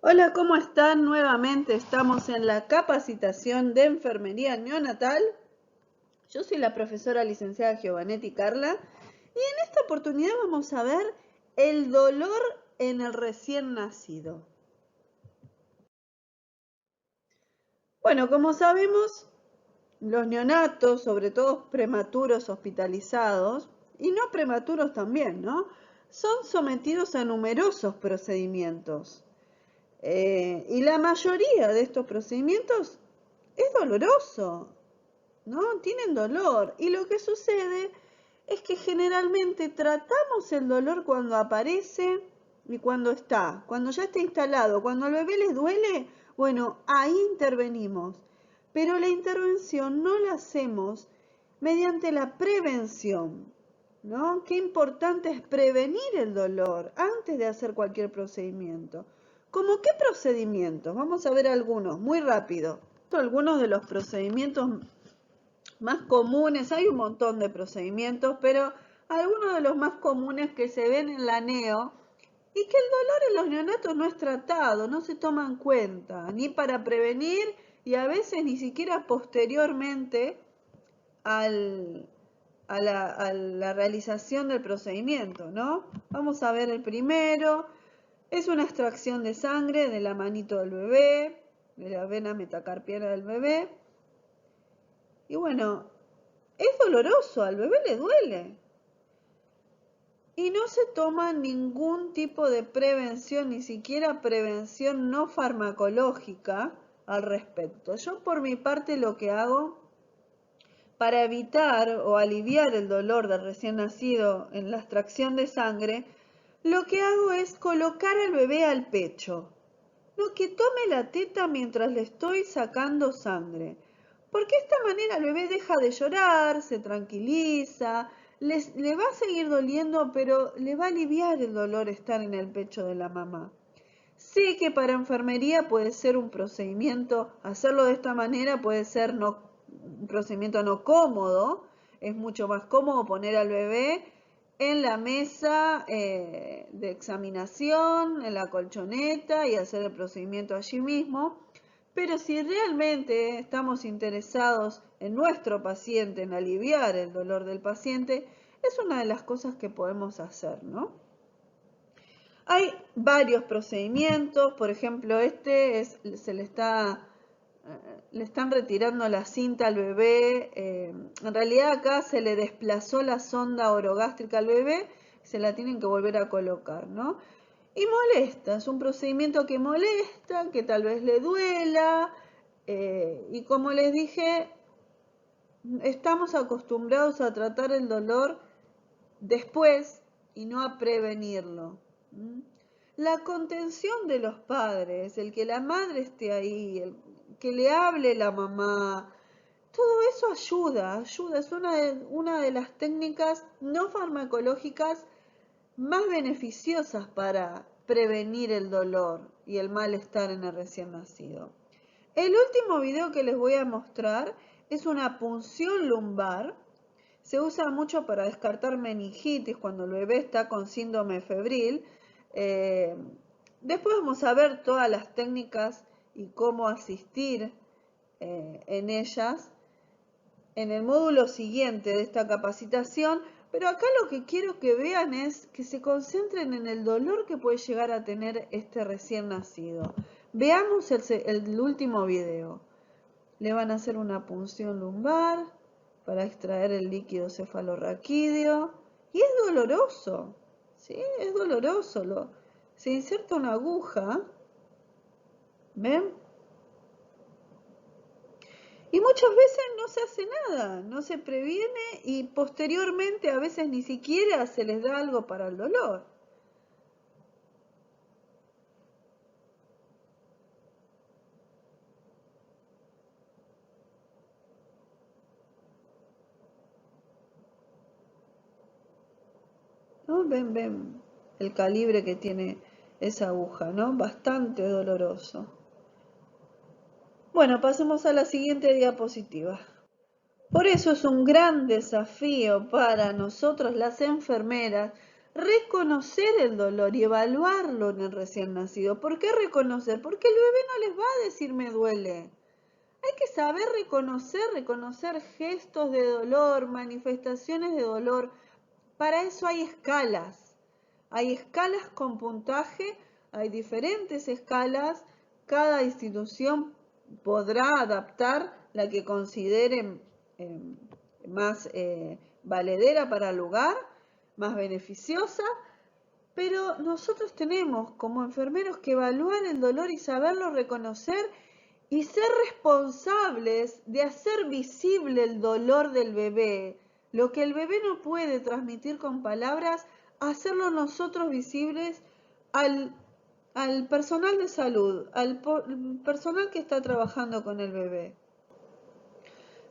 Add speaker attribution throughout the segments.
Speaker 1: Hola, ¿cómo están? Nuevamente estamos en la capacitación de enfermería neonatal. Yo soy la profesora licenciada Giovanetti Carla y en esta oportunidad vamos a ver el dolor en el recién nacido. Bueno, como sabemos, los neonatos, sobre todo prematuros hospitalizados, y no prematuros también, ¿no? Son sometidos a numerosos procedimientos. Y la mayoría de estos procedimientos es doloroso, ¿no? Tienen dolor. Y lo que sucede es que generalmente tratamos el dolor cuando aparece y cuando ya está instalado, cuando al bebé les duele, bueno, ahí intervenimos. Pero la intervención no la hacemos mediante la prevención, ¿no? Qué importante es prevenir el dolor antes de hacer cualquier procedimiento. ¿Cómo qué procedimientos? Vamos a ver algunos, muy rápido. Algunos de los procedimientos más comunes, hay un montón de procedimientos, pero algunos de los más comunes que se ven en la neo y que el dolor en los neonatos no es tratado, no se toma en cuenta, ni para prevenir y a veces ni siquiera posteriormente al, a la realización del procedimiento, ¿no? Vamos a ver el primero. Es una extracción de sangre de la manito del bebé, de la vena metacarpiana del bebé. Y bueno, es doloroso, al bebé le duele. Y no se toma ningún tipo de prevención, ni siquiera prevención no farmacológica al respecto. Yo por mi parte lo que hago para evitar o aliviar el dolor del recién nacido en la extracción de sangre, lo que hago es colocar al bebé al pecho. No, que tome la teta mientras le estoy sacando sangre. Porque de esta manera el bebé deja de llorar, se tranquiliza, le va a seguir doliendo, pero le va a aliviar el dolor estar en el pecho de la mamá. Sé que para enfermería puede ser un procedimiento, hacerlo de esta manera puede ser un procedimiento no cómodo, es mucho más cómodo poner al bebé en la mesa de examinación, en la colchoneta y hacer el procedimiento allí mismo. Pero si realmente estamos interesados en nuestro paciente, en aliviar el dolor del paciente, es una de las cosas que podemos hacer, ¿no? Hay varios procedimientos, por ejemplo, le están retirando la cinta al bebé. En realidad acá se le desplazó la sonda orogástrica al bebé, se la tienen que volver a colocar, ¿no? Y molesta, es un procedimiento que molesta, que tal vez le duela, y como les dije, estamos acostumbrados a tratar el dolor después y no a prevenirlo. La contención de los padres, el que la madre esté ahí, el que le hable la mamá, todo eso ayuda, es una de las técnicas no farmacológicas más beneficiosas para prevenir el dolor y el malestar en el recién nacido. El último video que les voy a mostrar es una punción lumbar. Se usa mucho para descartar meningitis cuando el bebé está con síndrome febril. Eh, Después vamos a ver todas las técnicas y cómo asistir en ellas en el módulo siguiente de esta capacitación, pero acá lo que quiero que vean es que se concentren en el dolor que puede llegar a tener este recién nacido. Veamos el último video. Le van a hacer una punción lumbar para extraer el líquido cefalorraquídeo y es doloroso, ¿sí? Es doloroso. Se inserta una aguja, ¿ven? Y muchas veces no se hace nada, no se previene y posteriormente a veces ni siquiera se les da algo para el dolor. ¿No? Ven el calibre que tiene esa aguja, ¿no? Bastante doloroso. Bueno, pasemos a la siguiente diapositiva. Por eso es un gran desafío para nosotros las enfermeras reconocer el dolor y evaluarlo en el recién nacido. ¿Por qué reconocer? Porque el bebé no les va a decir me duele. Hay que saber reconocer gestos de dolor, manifestaciones de dolor. Para eso hay escalas. Hay escalas con puntaje, hay diferentes escalas. Cada institución podrá adaptar la que considere más valedera para el lugar, más beneficiosa, pero nosotros tenemos como enfermeros que evaluar el dolor y saberlo reconocer y ser responsables de hacer visible el dolor del bebé. Lo que el bebé no puede transmitir con palabras, hacerlo nosotros visibles al personal de salud, al personal que está trabajando con el bebé.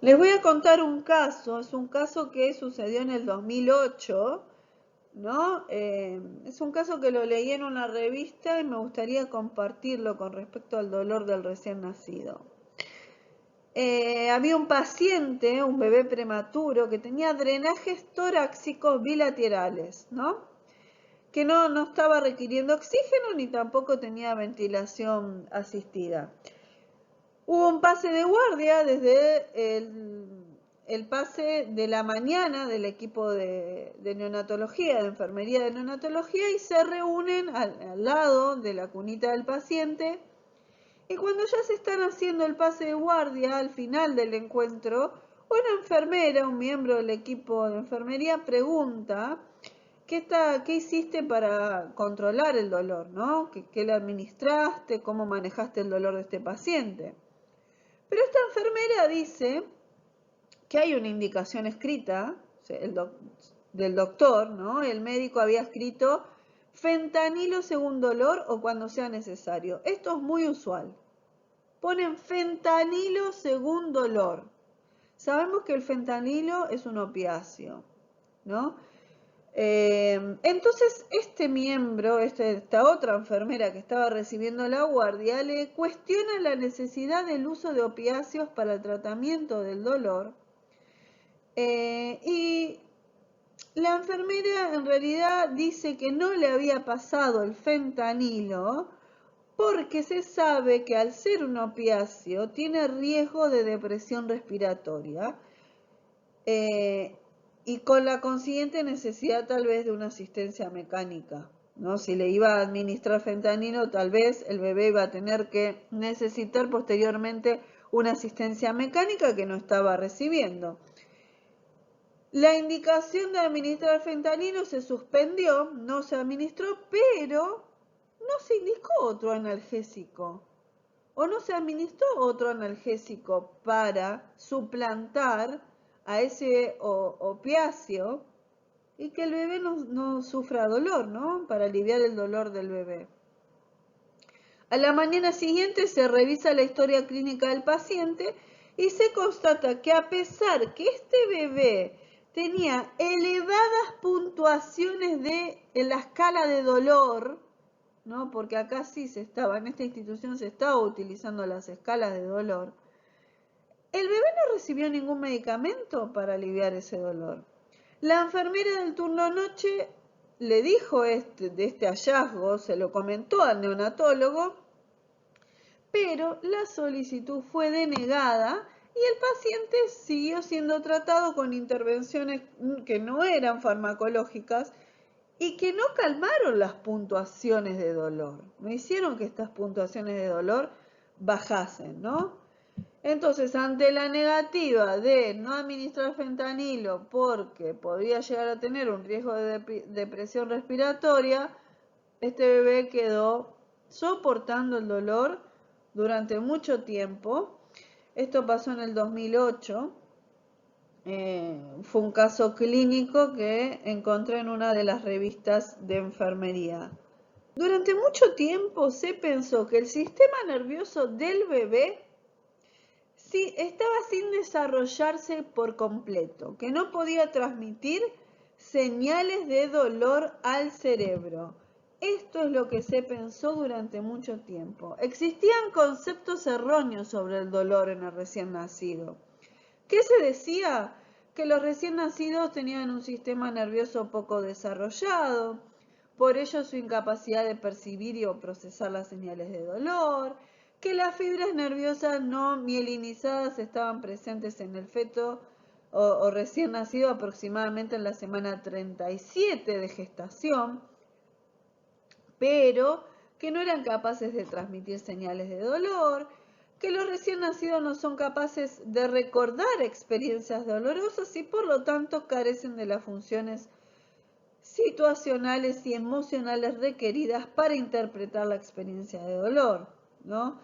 Speaker 1: Les voy a contar un caso, es un caso que sucedió en el 2008, ¿no? Es un caso que lo leí en una revista y me gustaría compartirlo con respecto al dolor del recién nacido. Había un paciente, un bebé prematuro, que tenía drenajes torácicos bilaterales, ¿no? Que no estaba requiriendo oxígeno ni tampoco tenía ventilación asistida. Hubo un pase de guardia desde el pase de la mañana del equipo de neonatología, de enfermería de neonatología, y se reúnen al lado de la cunita del paciente. Y cuando ya se están haciendo el pase de guardia, al final del encuentro, una enfermera, un miembro del equipo de enfermería, pregunta ¿qué hiciste para controlar el dolor, ¿no? ¿Qué le administraste? ¿Cómo manejaste el dolor de este paciente? Pero esta enfermera dice que hay una indicación escrita del doctor, ¿no? El médico había escrito fentanilo según dolor o cuando sea necesario. Esto es muy usual. Ponen fentanilo según dolor. Sabemos que el fentanilo es un opiáceo, ¿no? Entonces este miembro, esta otra enfermera que estaba recibiendo la guardia, le cuestiona la necesidad del uso de opiáceos para el tratamiento del dolor. Y la enfermera en realidad dice que no le había pasado el fentanilo porque se sabe que al ser un opiáceo tiene riesgo de depresión respiratoria y con la consiguiente necesidad tal vez de una asistencia mecánica, ¿no? Si le iba a administrar fentanilo, tal vez el bebé iba a tener que necesitar posteriormente una asistencia mecánica que no estaba recibiendo. La indicación de administrar fentanilo se suspendió, no se administró, pero no se indicó otro analgésico o no se administró otro analgésico para suplantar a ese opiáceo y que el bebé no sufra dolor, ¿no? Para aliviar el dolor del bebé. A la mañana siguiente se revisa la historia clínica del paciente y se constata que a pesar que este bebé tenía elevadas puntuaciones en la escala de dolor, ¿no? Porque acá sí en esta institución se estaba utilizando las escalas de dolor, el bebé no recibió ningún medicamento para aliviar ese dolor. La enfermera del turno noche le dijo de este hallazgo, se lo comentó al neonatólogo, pero la solicitud fue denegada y el paciente siguió siendo tratado con intervenciones que no eran farmacológicas y que no calmaron las puntuaciones de dolor, no hicieron que estas puntuaciones de dolor bajasen, ¿no? Entonces, ante la negativa de no administrar fentanilo porque podría llegar a tener un riesgo de depresión respiratoria, este bebé quedó soportando el dolor durante mucho tiempo. Esto pasó en el 2008. Fue un caso clínico que encontré en una de las revistas de enfermería. Durante mucho tiempo se pensó que el sistema nervioso del bebé estaba sin desarrollarse por completo, que no podía transmitir señales de dolor al cerebro. Esto es lo que se pensó durante mucho tiempo. Existían conceptos erróneos sobre el dolor en el recién nacido. ¿Qué se decía? que los recién nacidos tenían un sistema nervioso poco desarrollado, por ello su incapacidad de percibir y o procesar las señales de dolor, que las fibras nerviosas no mielinizadas estaban presentes en el feto o recién nacido aproximadamente en la semana 37 de gestación, pero que no eran capaces de transmitir señales de dolor, que los recién nacidos no son capaces de recordar experiencias dolorosas y por lo tanto carecen de las funciones situacionales y emocionales requeridas para interpretar la experiencia de dolor, ¿no?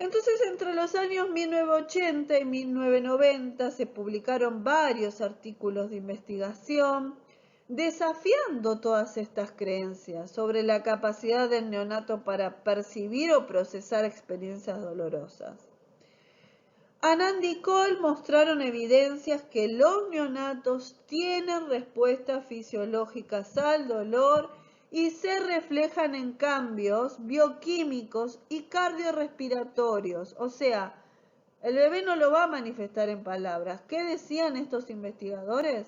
Speaker 1: Entonces, entre los años 1980 y 1990 se publicaron varios artículos de investigación desafiando todas estas creencias sobre la capacidad del neonato para percibir o procesar experiencias dolorosas. Anand y Cole mostraron evidencias que los neonatos tienen respuestas fisiológicas al dolor y se reflejan en cambios bioquímicos y cardiorrespiratorios. O sea, el bebé no lo va a manifestar en palabras. ¿Qué decían estos investigadores?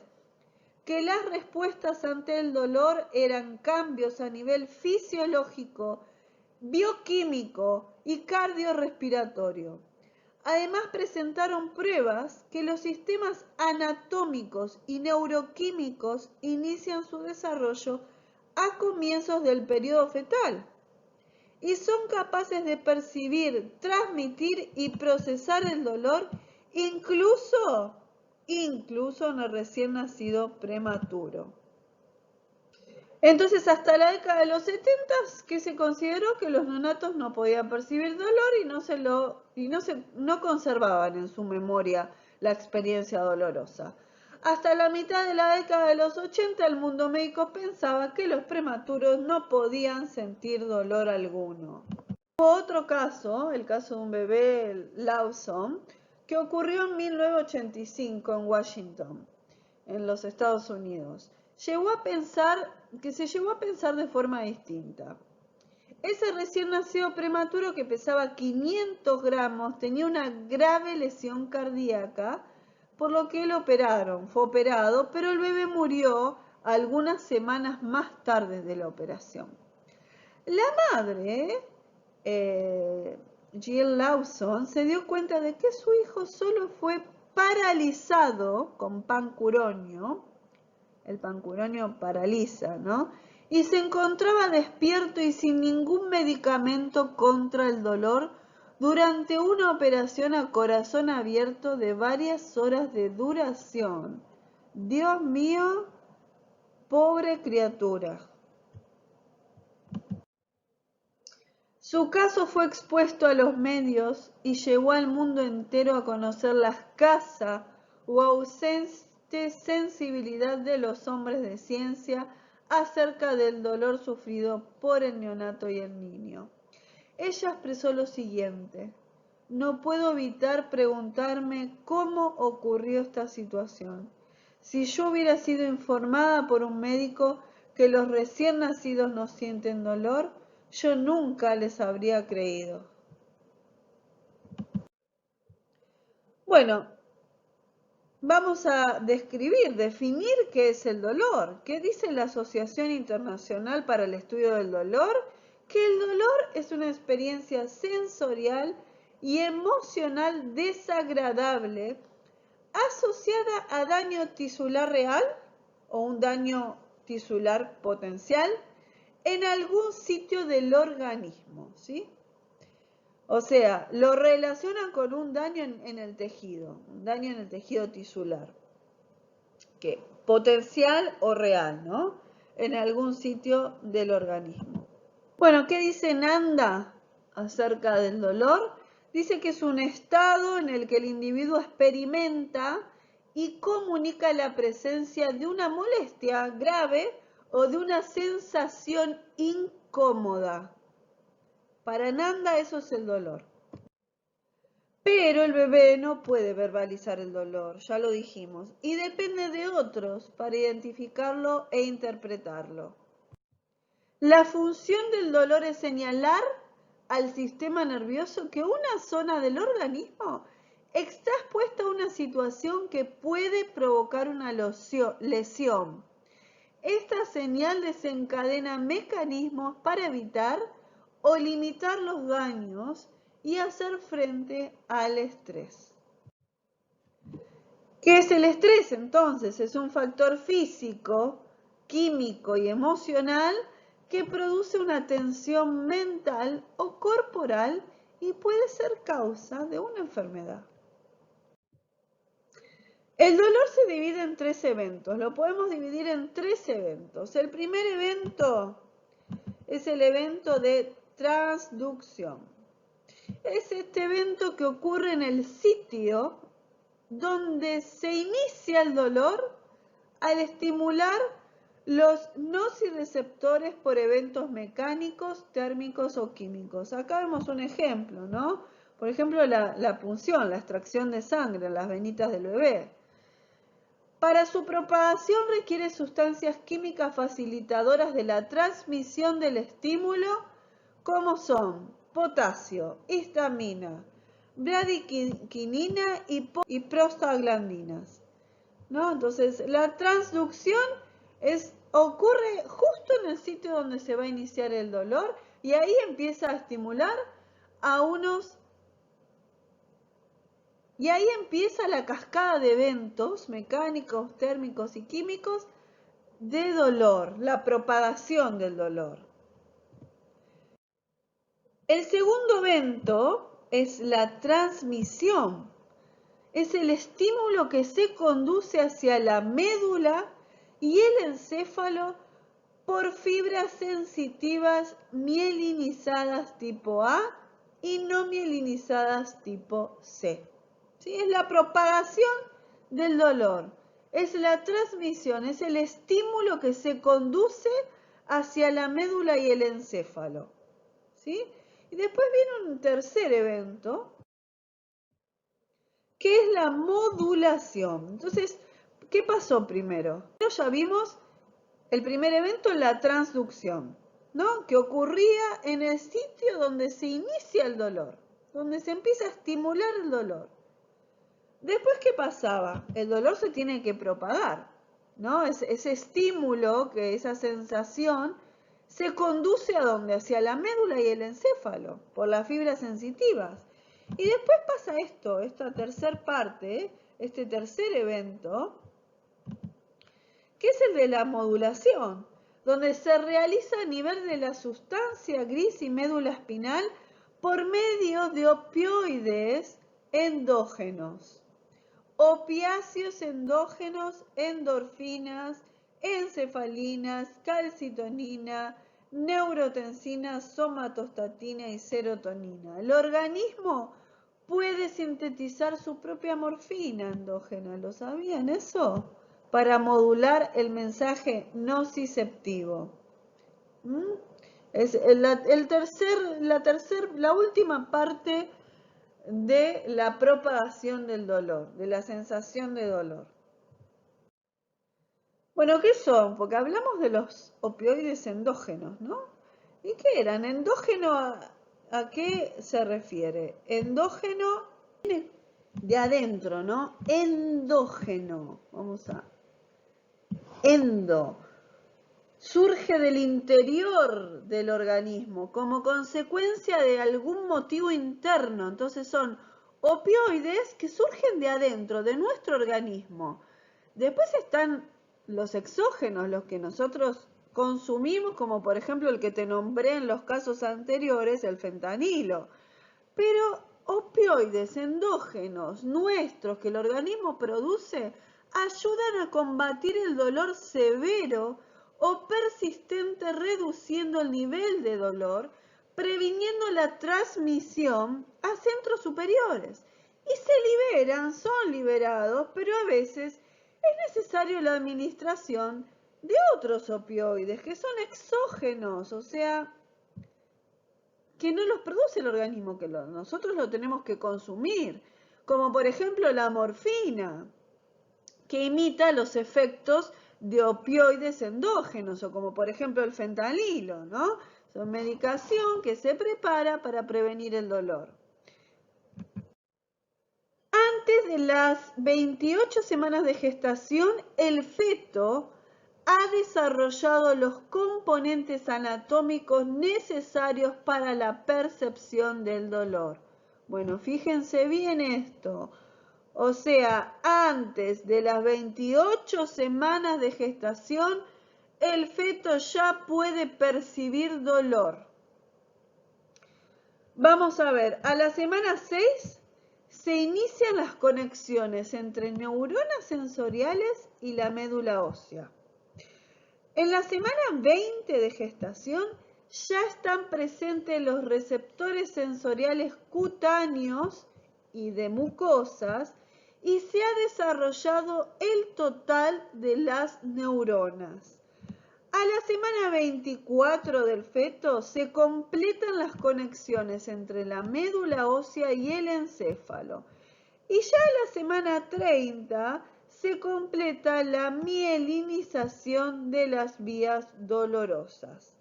Speaker 1: Que las respuestas ante el dolor eran cambios a nivel fisiológico, bioquímico y cardiorrespiratorio. Además presentaron pruebas que los sistemas anatómicos y neuroquímicos inician su desarrollo a comienzos del periodo fetal y son capaces de percibir, transmitir y procesar el dolor incluso en el recién nacido prematuro. Entonces, hasta la década de los 70, que se consideró que los neonatos no podían percibir dolor y no conservaban en su memoria la experiencia dolorosa. Hasta la mitad de la década de los 80, el mundo médico pensaba que los prematuros no podían sentir dolor alguno. Hubo otro caso, el caso de un bebé, Lawson, que ocurrió en 1985 en Washington, en los Estados Unidos. Se llegó a pensar de forma distinta. Ese recién nacido prematuro que pesaba 500 gramos tenía una grave lesión cardíaca, por lo que fue operado, pero el bebé murió algunas semanas más tarde de la operación. La madre, Jill Lawson, se dio cuenta de que su hijo solo fue paralizado con pancuronio. El pancuronio paraliza, ¿no? Y se encontraba despierto y sin ningún medicamento contra el dolor durante una operación a corazón abierto de varias horas de duración. Dios mío, pobre criatura. Su caso fue expuesto a los medios y llevó al mundo entero a conocer la escasa o ausente sensibilidad de los hombres de ciencia acerca del dolor sufrido por el neonato y el niño. Ella expresó lo siguiente: no puedo evitar preguntarme cómo ocurrió esta situación. Si yo hubiera sido informada por un médico que los recién nacidos no sienten dolor, yo nunca les habría creído. Bueno, vamos a definir qué es el dolor. ¿Qué dice la Asociación Internacional para el Estudio del Dolor? Que el dolor es una experiencia sensorial y emocional desagradable asociada a daño tisular real o un daño tisular potencial en algún sitio del organismo, ¿sí? O sea, lo relacionan con un daño en el tejido, un daño en el tejido tisular, que potencial o real, ¿no? En algún sitio del organismo. Bueno, ¿qué dice Nanda acerca del dolor? Dice que es un estado en el que el individuo experimenta y comunica la presencia de una molestia grave o de una sensación incómoda. Para Nanda eso es el dolor. Pero el bebé no puede verbalizar el dolor, ya lo dijimos, y depende de otros para identificarlo e interpretarlo. La función del dolor es señalar al sistema nervioso que una zona del organismo está expuesta a una situación que puede provocar una lesión. Esta señal desencadena mecanismos para evitar o limitar los daños y hacer frente al estrés. ¿Qué es el estrés entonces? Es un factor físico, químico y emocional que produce una tensión mental o corporal y puede ser causa de una enfermedad. El dolor se divide en 3 eventos, lo podemos dividir en 3 eventos. El primer evento es el evento de transducción. Es este evento que ocurre en el sitio donde se inicia el dolor al estimular los nociceptores por eventos mecánicos, térmicos o químicos. Acá vemos un ejemplo, ¿no? Por ejemplo, la punción, la extracción de sangre en las venitas del bebé. Para su propagación requiere sustancias químicas facilitadoras de la transmisión del estímulo, como son potasio, histamina, bradiquinina y prostaglandinas, ¿no? Entonces, la transducción ocurre justo en el sitio donde se va a iniciar el dolor y ahí empieza a estimular a unos. Y ahí empieza la cascada de eventos mecánicos, térmicos y químicos de dolor, la propagación del dolor. El segundo evento es la transmisión. Es el estímulo que se conduce hacia la médula y el encéfalo por fibras sensitivas mielinizadas tipo A y no mielinizadas tipo C. ¿Sí? Es la propagación del dolor, es la transmisión, es el estímulo que se conduce hacia la médula y el encéfalo. ¿Sí? Y después viene un tercer evento, que es la modulación. Entonces, ¿qué pasó primero? Ya vimos el primer evento, la transducción, ¿no? Que ocurría en el sitio donde se inicia el dolor, donde se empieza a estimular el dolor. Después, ¿qué pasaba? El dolor se tiene que propagar, ¿no? Ese estímulo, esa sensación, se conduce ¿a dónde? Hacia la médula y el encéfalo, por las fibras sensitivas. Y después pasa esta tercer parte, este tercer evento, que es el de la modulación, donde se realiza a nivel de la sustancia gris y médula espinal por medio de opioides endógenos. Opiáceos endógenos, endorfinas, encefalinas, calcitonina, neurotensina, somatostatina y serotonina. El organismo puede sintetizar su propia morfina endógena, ¿lo sabían eso? Para modular el mensaje nociceptivo. Es la última parte de la propagación del dolor, de la sensación de dolor. Bueno, ¿qué son? Porque hablamos de los opioides endógenos, ¿no? ¿Y qué eran? ¿Endógeno a qué se refiere? Endógeno de adentro, ¿no? Endógeno. Vamos a... Endo. Surge del interior del organismo como consecuencia de algún motivo interno. Entonces son opioides que surgen de adentro, de nuestro organismo. Después están los exógenos, los que nosotros consumimos, como por ejemplo el que te nombré en los casos anteriores, el fentanilo. Pero opioides endógenos nuestros que el organismo produce ayudan a combatir el dolor severo o persistente, reduciendo el nivel de dolor, previniendo la transmisión a centros superiores. Y son liberados, pero a veces es necesario la administración de otros opioides que son exógenos, o sea, que no los produce el organismo, que nosotros lo tenemos que consumir, como por ejemplo la morfina, que imita los efectos de opioides endógenos, o como por ejemplo el fentanilo, ¿no? Son medicación que se prepara para prevenir el dolor. Antes de las 28 semanas de gestación, el feto ha desarrollado los componentes anatómicos necesarios para la percepción del dolor. Bueno, fíjense bien esto. O sea, antes de las 28 semanas de gestación, el feto ya puede percibir dolor. Vamos a ver, a la semana 6 se inician las conexiones entre neuronas sensoriales y la médula ósea. En la semana 20 de gestación ya están presentes los receptores sensoriales cutáneos y de mucosas y se ha desarrollado el total de las neuronas. A la semana 24 del feto se completan las conexiones entre la médula ósea y el encéfalo. Y ya a la semana 30 se completa la mielinización de las vías dolorosas.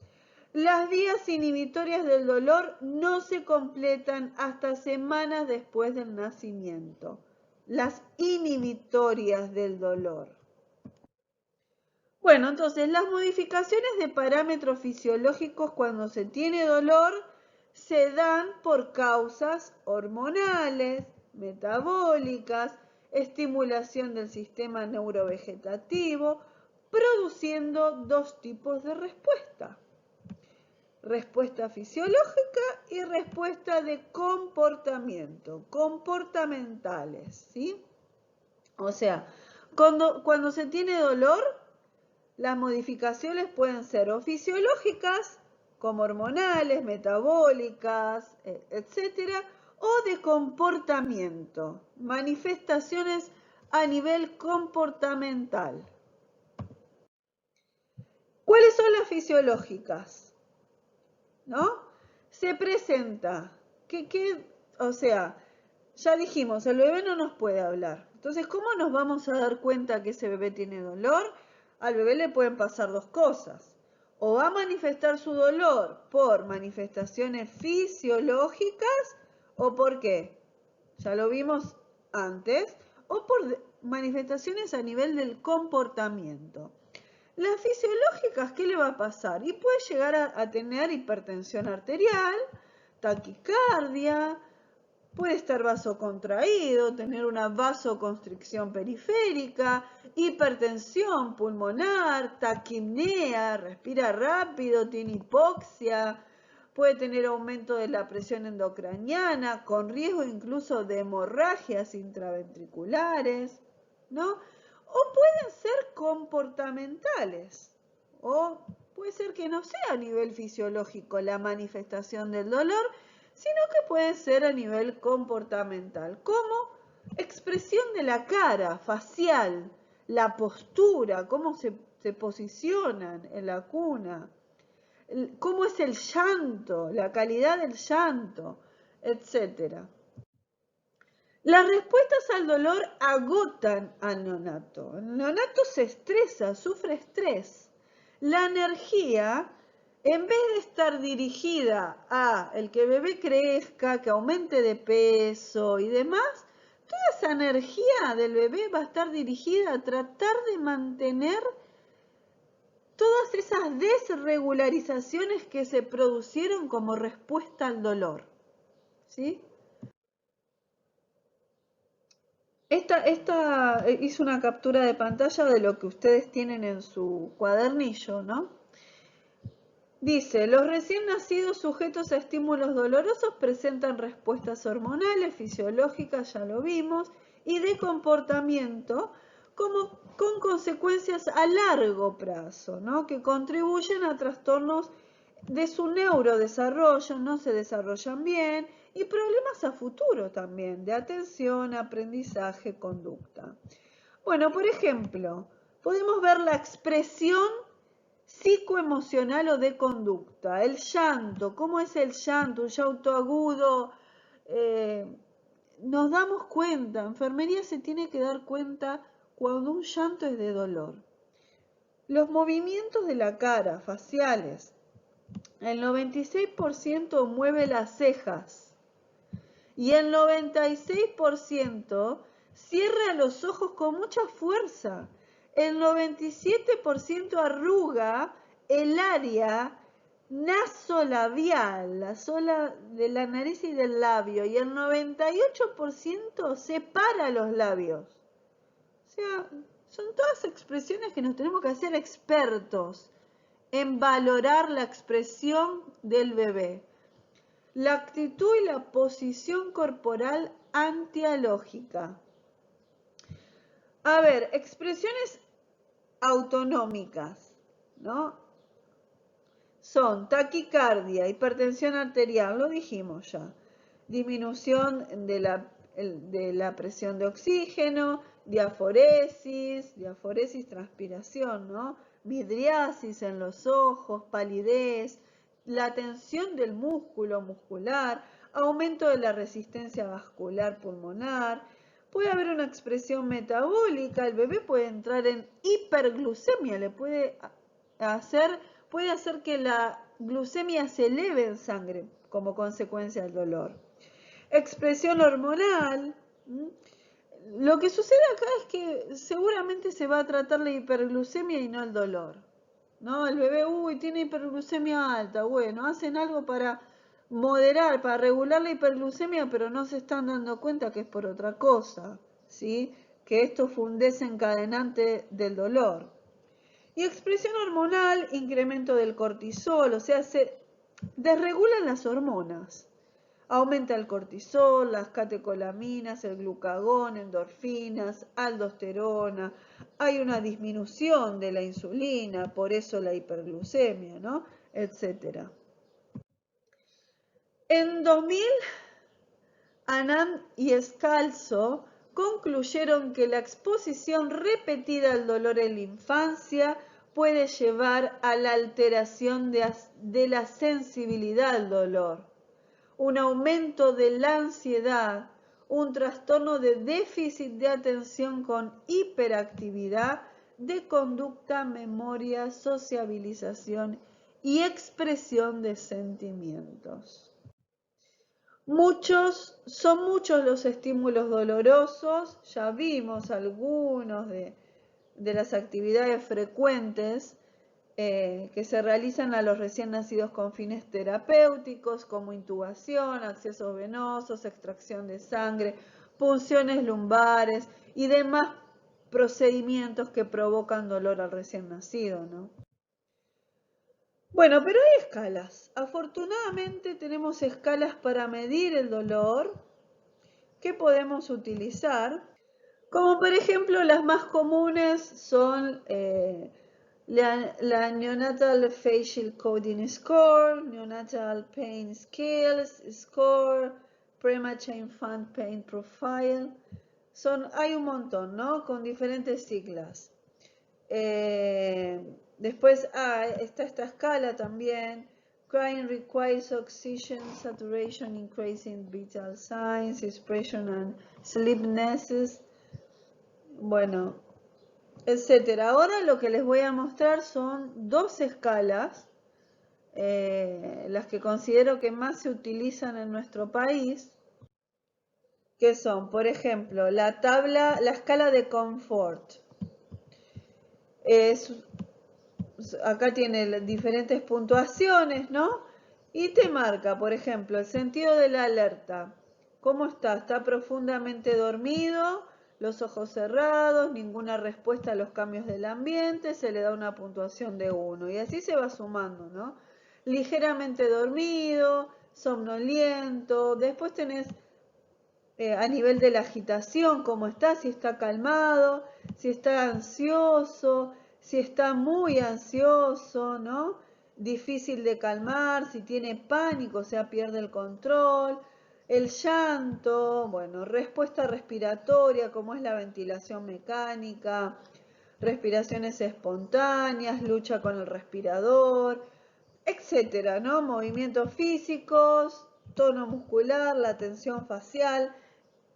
Speaker 1: Las vías inhibitorias del dolor no se completan hasta semanas después del nacimiento. Las inhibitorias del dolor. Bueno, entonces las modificaciones de parámetros fisiológicos cuando se tiene dolor se dan por causas hormonales, metabólicas, estimulación del sistema neurovegetativo, produciendo dos tipos de respuesta. Respuesta fisiológica y respuesta de comportamiento, comportamentales, ¿sí? O sea, cuando se tiene dolor, las modificaciones pueden ser o fisiológicas, como hormonales, metabólicas, etcétera, o de comportamiento, manifestaciones a nivel comportamental. ¿Cuáles son las fisiológicas? ¿No? Se presenta, o sea, ya dijimos, el bebé no nos puede hablar. Entonces, ¿cómo nos vamos a dar cuenta que ese bebé tiene dolor? Al bebé le pueden pasar dos cosas. O va a manifestar su dolor por manifestaciones fisiológicas, o por qué, ya lo vimos antes, o por manifestaciones a nivel del comportamiento. Las fisiológicas, ¿qué le va a pasar? Y puede llegar a tener hipertensión arterial, taquicardia, puede estar vasocontraído, tener una vasoconstricción periférica, hipertensión pulmonar, taquipnea, respira rápido, tiene hipoxia, puede tener aumento de la presión endocraniana, con riesgo incluso de hemorragias intraventriculares, ¿no? O pueden ser comportamentales, o puede ser que no sea a nivel fisiológico la manifestación del dolor, sino que puede ser a nivel comportamental, como expresión de la cara, facial, la postura, cómo se posicionan en la cuna, cómo es el llanto, la calidad del llanto, etc. Las respuestas al dolor agotan al neonato. El neonato se estresa, sufre estrés. La energía, en vez de estar dirigida a el que el bebé crezca, que aumente de peso y demás, toda esa energía del bebé va a estar dirigida a tratar de mantener todas esas desregularizaciones que se producieron como respuesta al dolor. ¿Sí? Esta hice una captura de pantalla de lo que ustedes tienen en su cuadernillo, ¿no? Dice, los recién nacidos sujetos a estímulos dolorosos presentan respuestas hormonales, fisiológicas, ya lo vimos, y de comportamiento, como con consecuencias a largo plazo, ¿no? Que contribuyen a trastornos de su neurodesarrollo, no se desarrollan bien, y problemas a futuro también, de atención, aprendizaje, conducta. Bueno, por ejemplo, podemos ver la expresión psicoemocional o de conducta, el llanto, ¿cómo es el llanto? Un llanto agudo, nos damos cuenta, enfermería se tiene que dar cuenta cuando un llanto es de dolor. Los movimientos de la cara, faciales, el 96% mueve las cejas y el 96% cierra los ojos con mucha fuerza. El 97% arruga el área nasolabial, la zona de la nariz y del labio, y el 98% separa los labios. O sea, son todas expresiones que nos tenemos que hacer expertos en valorar la expresión del bebé. La actitud y la posición corporal antialógica. A ver, expresiones autonómicas, ¿no? Son taquicardia, hipertensión arterial, lo dijimos ya, disminución de la presión de oxígeno, diaforesis, transpiración, ¿no? Midriasis en los ojos, palidez, la tensión del músculo muscular, aumento de la resistencia vascular pulmonar. Puede haber una expresión metabólica, el bebé puede entrar en hiperglucemia, puede hacer que la glucemia se eleve en sangre como consecuencia del dolor. Expresión hormonal. Lo que sucede acá es que seguramente se va a tratar la hiperglucemia y no el dolor, ¿no? El bebé, tiene hiperglucemia alta, bueno, hacen algo para moderar, para regular la hiperglucemia, pero no se están dando cuenta que es por otra cosa, ¿sí? Que esto fue un desencadenante del dolor. Y expresión hormonal, incremento del cortisol, o sea, se desregulan las hormonas. Aumenta el cortisol, las catecolaminas, el glucagón, endorfinas, aldosterona. Hay una disminución de la insulina, por eso la hiperglucemia, ¿no? Etcétera. En 2000, Anand y Scalzo concluyeron que la exposición repetida al dolor en la infancia puede llevar a la alteración de la sensibilidad al dolor, un aumento de la ansiedad, un trastorno de déficit de atención con hiperactividad, de conducta, memoria, sociabilización y expresión de sentimientos. Son muchos los estímulos dolorosos, ya vimos algunos de las actividades frecuentes que se realizan a los recién nacidos con fines terapéuticos, como intubación, accesos venosos, extracción de sangre, punciones lumbares y demás procedimientos que provocan dolor al recién nacido, ¿no? Bueno, pero hay escalas. Afortunadamente tenemos escalas para medir el dolor que podemos utilizar, como por ejemplo las más comunes son la Neonatal Facial Coding Score, Neonatal Pain Scales Score, Premature Infant Pain Profile. Hay un montón, ¿no? Con diferentes siglas. Después está esta escala también. Crying requires oxygen saturation, increasing vital signs, expression and sleepiness. Bueno, etcétera. Ahora lo que les voy a mostrar son dos escalas, las que considero que más se utilizan en nuestro país, que son, por ejemplo, la escala de confort. Acá tiene diferentes puntuaciones, ¿no? Y te marca, por ejemplo, el sentido de la alerta. ¿Cómo está? ¿Está profundamente dormido? Los ojos cerrados, ninguna respuesta a los cambios del ambiente, se le da una puntuación de 1. Y así se va sumando, ¿no? Ligeramente dormido, somnoliento. Después tenés a nivel de la agitación, cómo está, si está calmado, si está ansioso, si está muy ansioso, ¿no? Difícil de calmar, si tiene pánico, o sea, pierde el control. El llanto, bueno, respuesta respiratoria, como es la ventilación mecánica, respiraciones espontáneas, lucha con el respirador, etcétera, ¿no? Movimientos físicos, tono muscular, la tensión facial.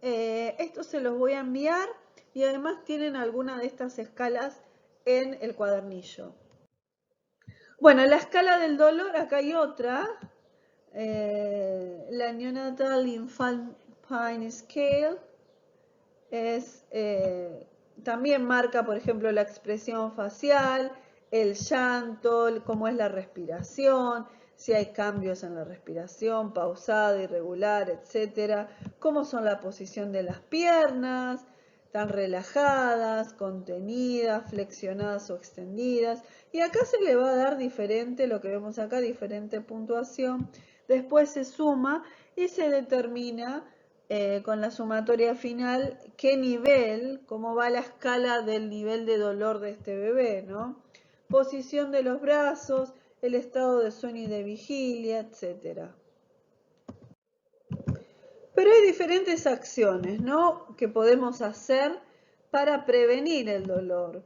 Speaker 1: Esto se los voy a enviar y además tienen alguna de estas escalas en el cuadernillo. Bueno, la escala del dolor, acá hay otra, la Neonatal Infant Pain Scale. también marca, por ejemplo, la expresión facial, el llanto, cómo es la respiración, si hay cambios en la respiración, pausada, irregular, etcétera, cómo son la posición de las piernas, tan relajadas, contenidas, flexionadas o extendidas. Y acá se le va a dar diferente, lo que vemos acá, diferente puntuación. Después se suma y se determina con la sumatoria final qué nivel, cómo va la escala del nivel de dolor de este bebé, ¿no? Posición de los brazos, el estado de sueño y de vigilia, etcétera. Pero hay diferentes acciones, ¿no?, que podemos hacer para prevenir el dolor.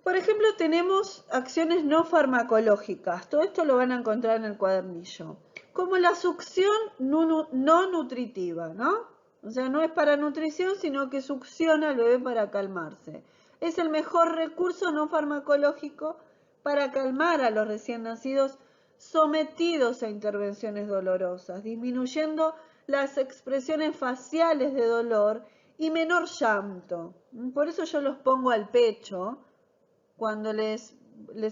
Speaker 1: Por ejemplo, tenemos acciones no farmacológicas. Todo esto lo van a encontrar en el cuadernillo. Como la succión no nutritiva, ¿no? O sea, no es para nutrición, sino que succiona al bebé para calmarse. Es el mejor recurso no farmacológico para calmar a los recién nacidos sometidos a intervenciones dolorosas, disminuyendo las expresiones faciales de dolor y menor llanto. Por eso yo los pongo al pecho cuando les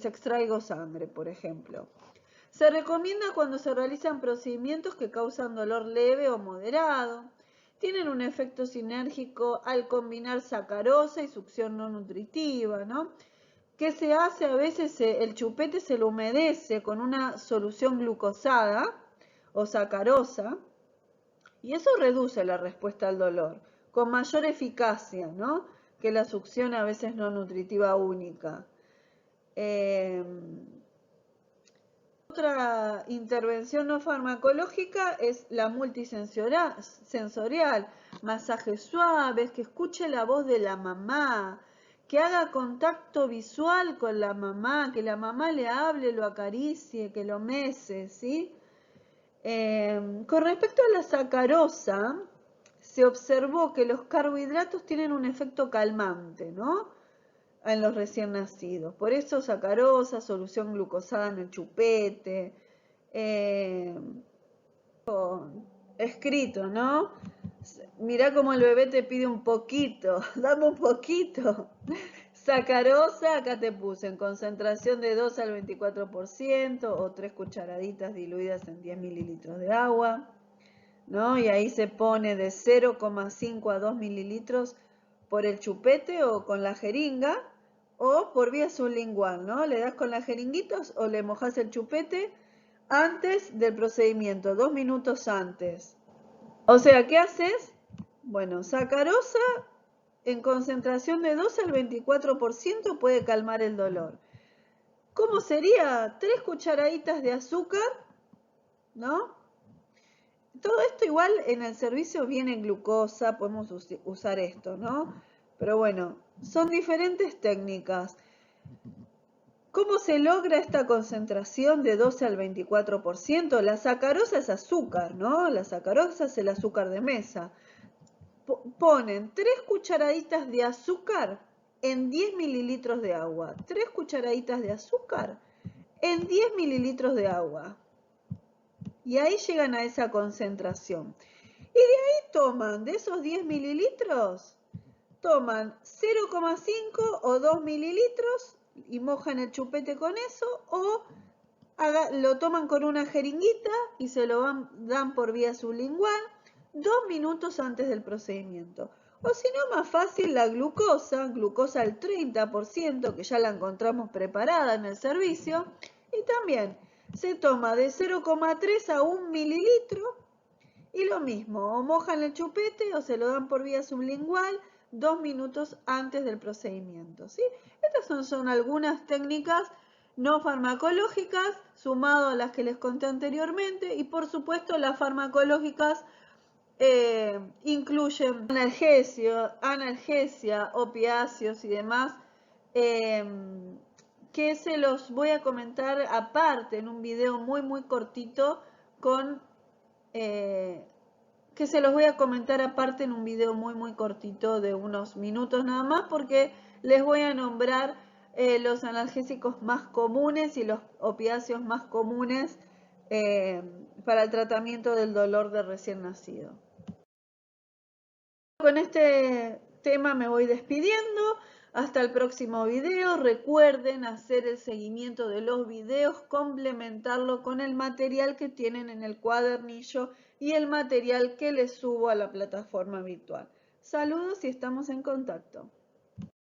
Speaker 1: extraigo sangre, por ejemplo. Se recomienda cuando se realizan procedimientos que causan dolor leve o moderado. Tienen un efecto sinérgico al combinar sacarosa y succión no nutritiva, ¿no? ¿Qué se hace? A veces el chupete se lo humedece con una solución glucosada o sacarosa y eso reduce la respuesta al dolor con mayor eficacia, ¿no?, que la succión a veces no nutritiva única. Otra intervención no farmacológica es la multisensorial, masajes suaves, que escuche la voz de la mamá, que haga contacto visual con la mamá, que la mamá le hable, lo acaricie, que lo mece, ¿sí? Con respecto a la sacarosa, se observó que los carbohidratos tienen un efecto calmante, ¿no?, en los recién nacidos. Por eso sacarosa, solución glucosada en el chupete, escrito, ¿no? Mirá cómo el bebé te pide un poquito, dame un poquito. Sacarosa, acá te puse en concentración de 2 al 24% o 3 cucharaditas diluidas en 10 mililitros de agua, ¿no? Y ahí se pone de 0,5 a 2 mililitros por el chupete o con la jeringa o por vía sublingual, ¿no? Le das con las jeringuitas o le mojas el chupete antes del procedimiento, 2 minutos antes. O sea, ¿qué haces? Bueno, sacarosa en concentración de 2 al 24% puede calmar el dolor. ¿Cómo sería? 3 cucharaditas de azúcar, ¿no? Todo esto igual en el servicio viene glucosa, podemos usar esto, ¿no? Pero bueno, son diferentes técnicas. ¿Cómo se logra esta concentración de 12 al 24%? La sacarosa es azúcar, ¿no? La sacarosa es el azúcar de mesa. Ponen 3 cucharaditas de azúcar en 10 mililitros de agua. 3 cucharaditas de azúcar en 10 mililitros de agua. Y ahí llegan a esa concentración. Y de ahí toman, de esos 10 mililitros, toman 0,5 o 2 mililitros y mojan el chupete con eso, o lo toman con una jeringuita y se lo dan por vía sublingual 2 minutos antes del procedimiento. O si no, más fácil, la glucosa al 30%, que ya la encontramos preparada en el servicio, y también se toma de 0,3 a 1 mililitro y lo mismo, o mojan el chupete o se lo dan por vía sublingual 2 minutos antes del procedimiento, ¿sí? Estas son algunas técnicas no farmacológicas, sumado a las que les conté anteriormente, y por supuesto las farmacológicas incluyen analgesia, opiáceos y demás, que se los voy a comentar aparte en un video muy cortito que se los voy a comentar aparte en un video muy cortito de unos minutos nada más, porque les voy a nombrar los analgésicos más comunes y los opiáceos más comunes para el tratamiento del dolor de recién nacido. Con este tema me voy despidiendo. Hasta el próximo video. Recuerden hacer el seguimiento de los videos, complementarlo con el material que tienen en el cuadernillo y el material que les subo a la plataforma virtual. Saludos y estamos en contacto.